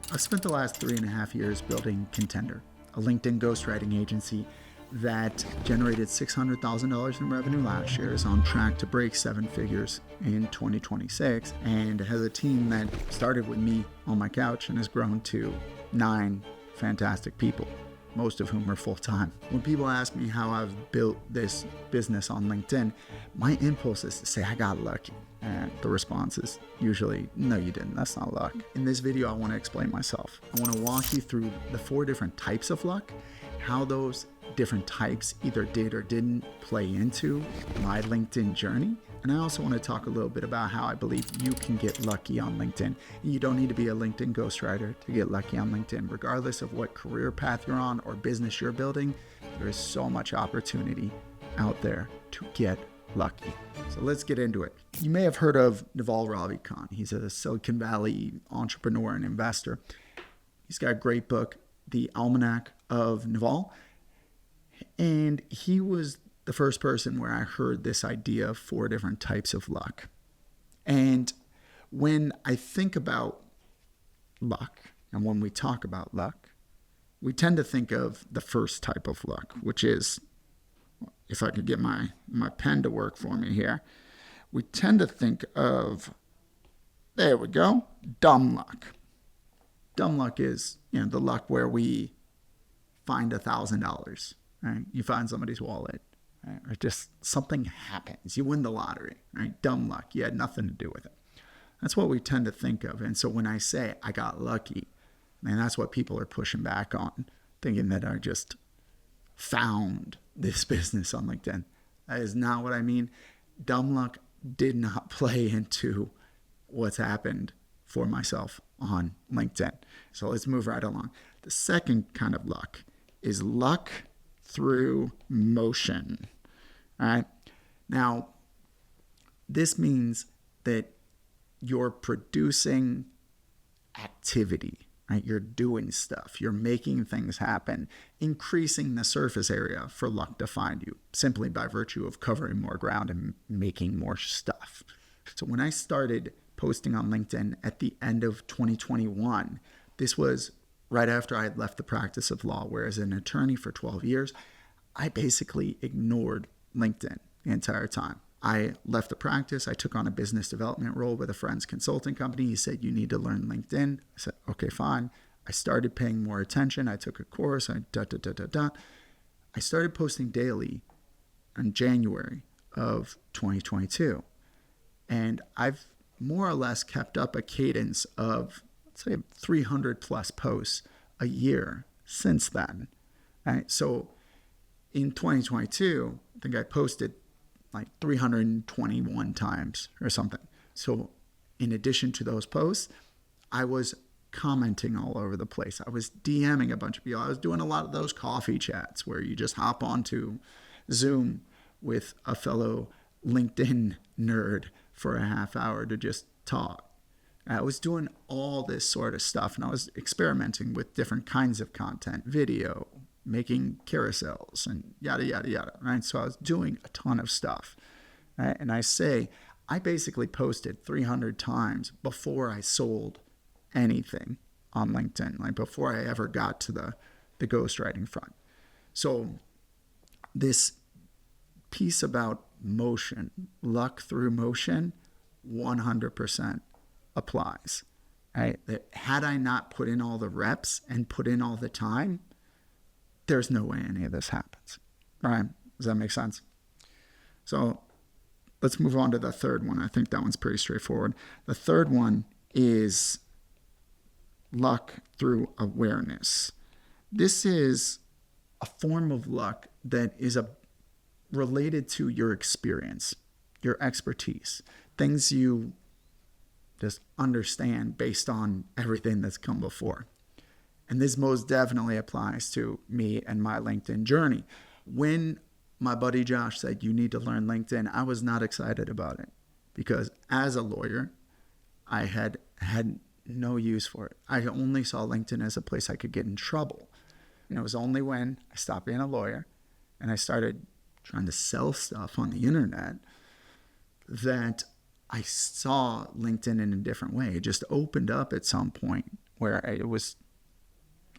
I've spent the last 3.5 years building Contender, a LinkedIn ghostwriting agency that generated $600,000 in revenue last year, is on track to break 7 figures in 2026, and has a team that started with me on my couch and has grown to 9 fantastic people, most of whom are full-time. When people ask me how I've built this business on LinkedIn, my impulse is to say I got lucky. And the response is usually, no, you didn't. That's not luck. In this video, I want to explain myself. I want to walk you through the 4 different types of luck, how those different types either did or didn't play into my LinkedIn journey. And I also want to talk a little bit about how I believe you can get lucky on LinkedIn. You don't need to be a LinkedIn ghostwriter to get lucky on LinkedIn. Regardless of what career path you're on or business you're building, there is so much opportunity out there to get lucky. So let's get into it. You may have heard of Naval Ravikant. He's a Silicon Valley entrepreneur and investor. He's got a great book, The Almanac of Naval. And he was the first person where I heard this idea of 4 different types of luck. And when I think about luck, and when we talk about luck, we tend to think of the first type of luck, which is, if I could get my pen to work for me here, we tend to think of, there we go, dumb luck. Dumb luck is, the luck where we find $1,000, right? You find somebody's wallet, right? Or just something happens. You win the lottery, right? Dumb luck. You had nothing to do with it. That's what we tend to think of. And so when I say I got lucky, man, that's what people are pushing back on, thinking that I just found this business on LinkedIn. That is not what I mean. Dumb luck did not play into what's happened for myself on LinkedIn. So let's move right along. The second kind of luck is luck through motion. All right. Now, this means that you're producing activity, right? You're doing stuff. You're making things happen, increasing the surface area for luck to find you simply by virtue of covering more ground and making more stuff. So when I started posting on LinkedIn at the end of 2021, this was right after I had left the practice of law, where as an attorney for 12 years, I basically ignored LinkedIn the entire time. I left the practice. I took on a business development role with a friend's consulting company. He said, you need to learn LinkedIn. I said, okay, fine. I started paying more attention. I took a course. I started posting daily in January of 2022. And I've more or less kept up a cadence of, let's say, 300 plus posts a year since then. Right? So in 2022, I think I posted like 321 times or something. So in addition to those posts, I was commenting all over the place. I was DMing a bunch of people. I was doing a lot of those coffee chats where you just hop onto Zoom with a fellow LinkedIn nerd for a half hour to just talk. I was doing all this sort of stuff, and I was experimenting with different kinds of content, video, making carousels, and yada, yada, yada, right? So I was doing a ton of stuff, right? And I basically posted 300 times before I sold anything on LinkedIn, like before I ever got to the ghostwriting front. So this piece about motion, luck through motion, 100% applies. Right? That had I not put in all the reps and put in all the time, there's no way any of this happens. All right? Does that make sense? So let's move on to the third one. I think that one's pretty straightforward. The third one is luck through awareness. This is a form of luck that is related to your experience, your expertise, things you just understand based on everything that's come before. And this most definitely applies to me and my LinkedIn journey. When my buddy Josh said, you need to learn LinkedIn, I was not excited about it because as a lawyer, I had no use for it. I only saw LinkedIn as a place I could get in trouble. And it was only when I stopped being a lawyer and I started trying to sell stuff on the internet that I saw LinkedIn in a different way. It just opened up at some point where it was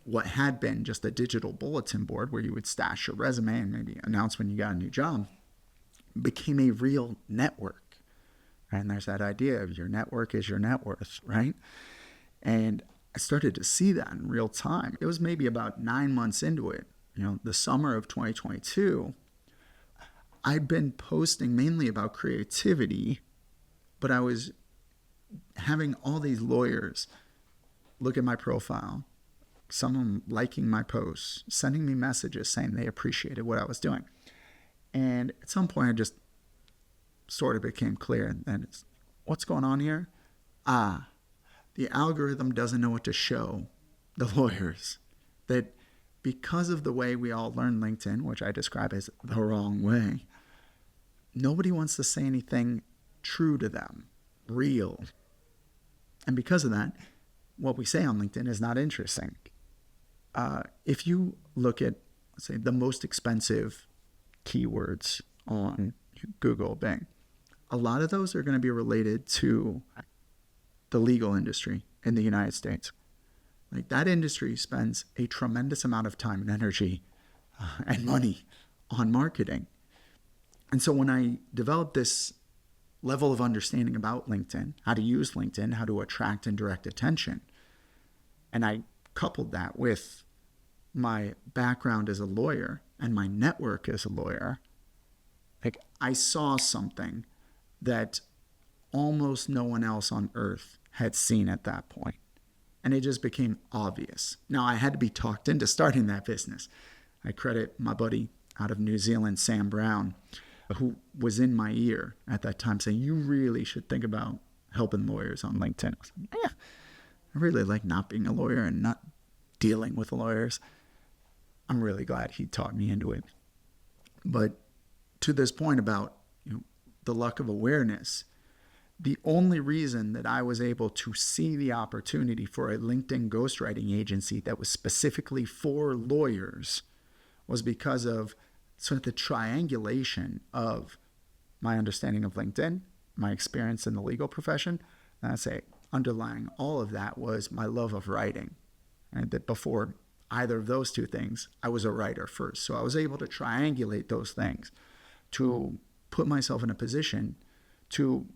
what had been just a digital bulletin board where you would stash your resume and maybe announce when you got a new job, became a real network. And there's that idea of your network is your net worth, right? And I started to see that in real time. It was maybe about 9 months into it, the summer of 2022. I'd been posting mainly about creativity, but I was having all these lawyers look at my profile, some of them liking my posts, sending me messages saying they appreciated what I was doing. And at some point, I just sort of became clear that what's going on here? The algorithm doesn't know what to show the lawyers. That because of the way we all learn LinkedIn, which I describe as the wrong way, nobody wants to say anything true to them, real. And because of that, what we say on LinkedIn is not interesting. If you look at, let's say, the most expensive keywords on Google, Bing, a lot of those are going to be related to the legal industry in the United States. Like, that industry spends a tremendous amount of time and energy and money on marketing. And so when I developed this level of understanding about LinkedIn, how to use LinkedIn, how to attract and direct attention, and I coupled that with my background as a lawyer and my network as a lawyer, like, I saw something that almost no one else on earth had seen at that point. And it just became obvious. Now, I had to be talked into starting that business. I credit my buddy out of New Zealand, Sam Brown, who was in my ear at that time saying, you really should think about helping lawyers on LinkedIn. I was like, yeah, I really like not being a lawyer and not dealing with lawyers. I'm really glad he talked me into it. But to this point about the luck of awareness, the only reason that I was able to see the opportunity for a LinkedIn ghostwriting agency that was specifically for lawyers was because of sort of the triangulation of my understanding of LinkedIn, my experience in the legal profession, and I'd say underlying all of that was my love of writing. And that before either of those two things, I was a writer first. So I was able to triangulate those things to put myself in a position to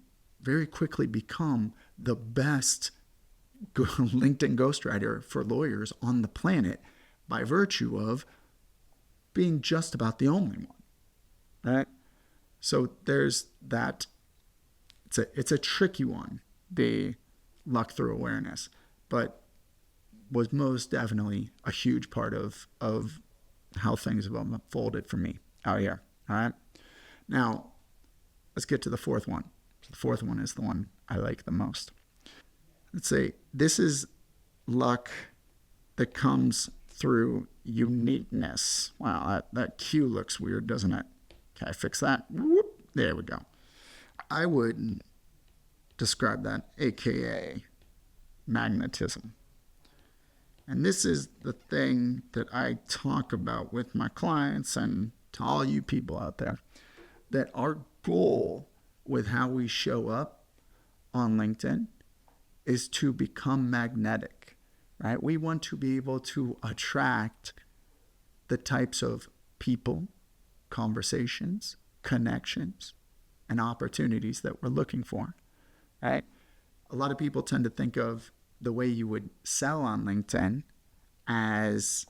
very quickly become the best LinkedIn ghostwriter for lawyers on the planet by virtue of being just about the only one, right? So there's that. It's a tricky one, the luck through awareness, but was most definitely a huge part of how things have unfolded for me out here, all right? Now, let's get to the fourth one. The fourth one is the one I like the most. Let's say this is luck that comes through uniqueness. Wow, that cue looks weird, doesn't it? Can I fix that? Whoop, there we go. I would describe that, AKA magnetism. And this is the thing that I talk about with my clients and to all you people out there, that our goal with how we show up on LinkedIn is to become magnetic, right? We want to be able to attract the types of people, conversations, connections, and opportunities that we're looking for, right? A lot of people tend to think of the way you would sell on LinkedIn as,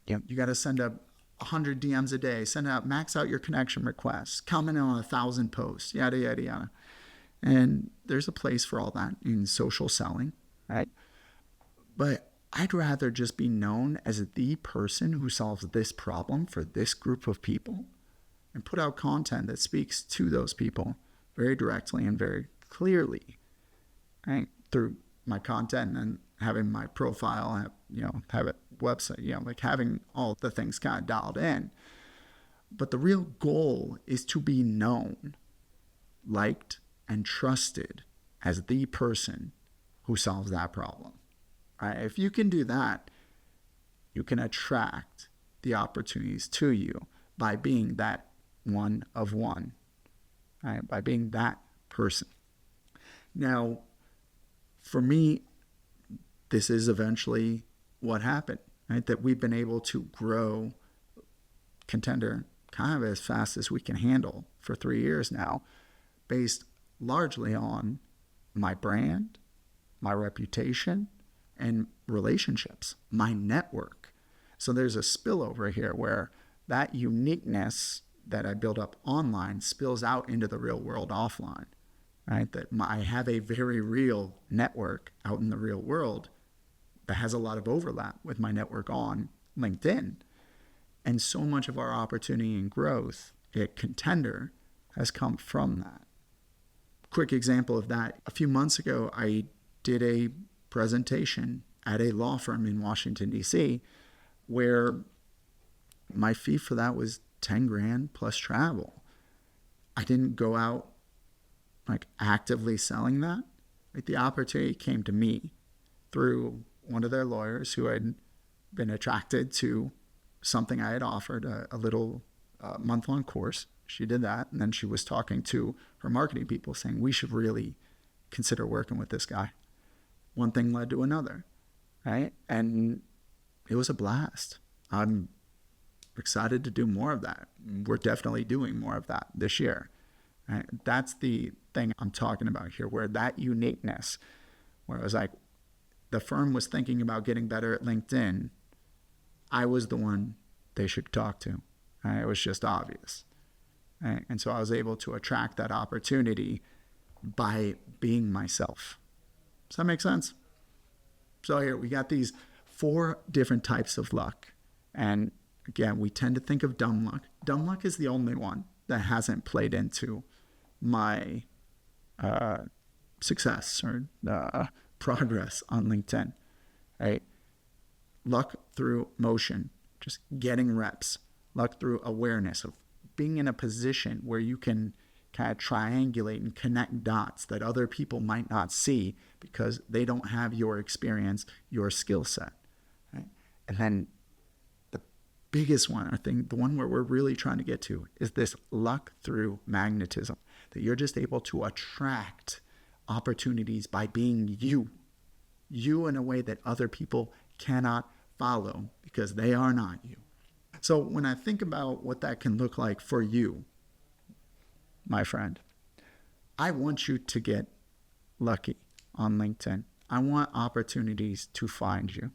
you got to send up 100 DMs a day, max out your connection requests, comment on 1,000 posts, yada, yada, yada. And there's a place for all that in social selling, right? But I'd rather just be known as the person who solves this problem for this group of people and put out content that speaks to those people very directly and very clearly, right? Through my content and having my profile, have a website, like having all the things kind of dialed in. But the real goal is to be known, liked, and trusted as the person who solves that problem. Right? If you can do that, you can attract the opportunities to you by being that one of one, right? By being that person. Now, for me, this is eventually what happened, right? That we've been able to grow Contender kind of as fast as we can handle for 3 years now, based largely on my brand, my reputation, and relationships, my network. So there's a spillover here where that uniqueness that I build up online spills out into the real world offline, right? That I have a very real network out in the real world that has a lot of overlap with my network on LinkedIn. And so much of our opportunity and growth at Contender has come from that. Quick example of that. A few months ago, I did a presentation at a law firm in Washington, D.C., where my fee for that was 10 grand plus travel. I didn't go out like actively selling that. Like, the opportunity came to me through one of their lawyers who had been attracted to something I had offered, a little month-long course. She did that, and then she was talking to her marketing people saying, we should really consider working with this guy. One thing led to another, right? And it was a blast. I'm excited to do more of that. We're definitely doing more of that this year. Right? That's the thing I'm talking about here, where that uniqueness, where it was like the firm was thinking about getting better at LinkedIn, I was the one they should talk to. Right? It was just obvious. Right? And so I was able to attract that opportunity by being myself. Does that make sense? So here we got these 4 different types of luck. And again, we tend to think of dumb luck. Dumb luck is the only one that hasn't played into my success or progress on LinkedIn. Right? Luck through motion, just getting reps. Luck through awareness of being in a position where you can kind of triangulate and connect dots that other people might not see because they don't have your experience, your skill set. Right? And then the biggest one, I think the one where we're really trying to get to, is this luck through magnetism, that you're just able to attract opportunities by being you in a way that other people cannot follow because they are not you. So when I think about what that can look like for you, my friend, I want you to get lucky on LinkedIn. I want opportunities to find you.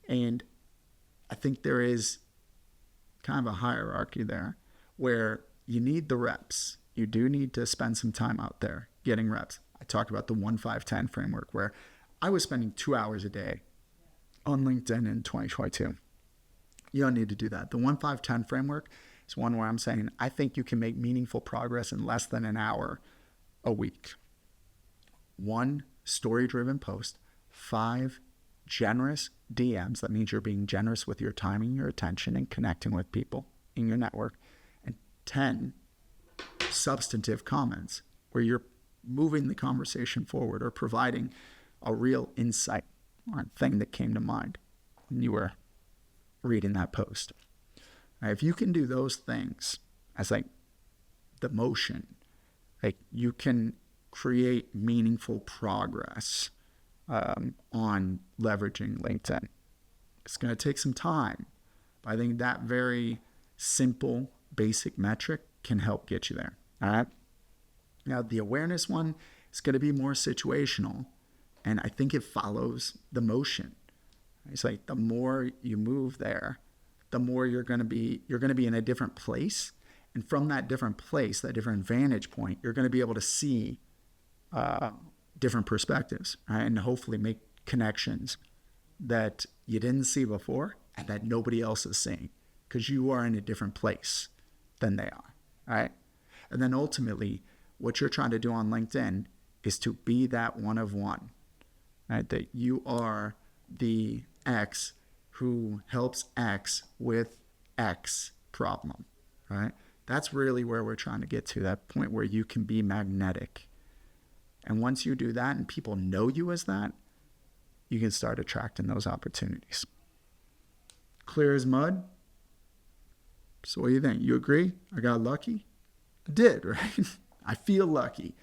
And I think there is kind of a hierarchy there where you need the reps. You do need to spend some time out there getting reps. I talked about the 1-5-10 framework, where I was spending 2 hours a day on LinkedIn in 2022. You don't need to do that. The 1-5-10 framework is one where I'm saying I think you can make meaningful progress in less than an hour a week. 1 story-driven post, 5 generous DMs. That means you're being generous with your time and your attention and connecting with people in your network. And 10 substantive comments where you're moving the conversation forward or providing a real insight or thing that came to mind when you were reading that post. Now, if you can do those things as like the motion, like you can create meaningful progress on leveraging LinkedIn. It's going to take some time, but I think that very simple, basic metric can help get you there. All right. Now, the awareness one is going to be more situational, and I think it follows the motion. It's like the more you move there, the more you're going to be in a different place. And from that different place, that different vantage point, you're going to be able to see different perspectives, right? And hopefully make connections that you didn't see before and that nobody else is seeing because you are in a different place than they are, right? And then ultimately, what you're trying to do on LinkedIn is to be that one of one, right? That you are the X who helps X with X problem, right? That's really where we're trying to get to, that point where you can be magnetic. And once you do that and people know you as that, you can start attracting those opportunities. Clear as mud? So what do you think? You agree? I got lucky? I did, right? I feel lucky.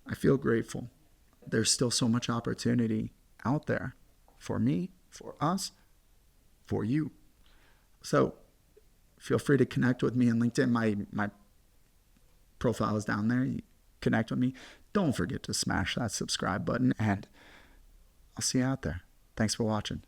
I feel grateful. There's still so much opportunity out there for me, for us, for you. So feel free to connect with me on LinkedIn. My profile is down there. You connect with me. Don't forget to smash that subscribe button, and I'll see you out there. Thanks for watching.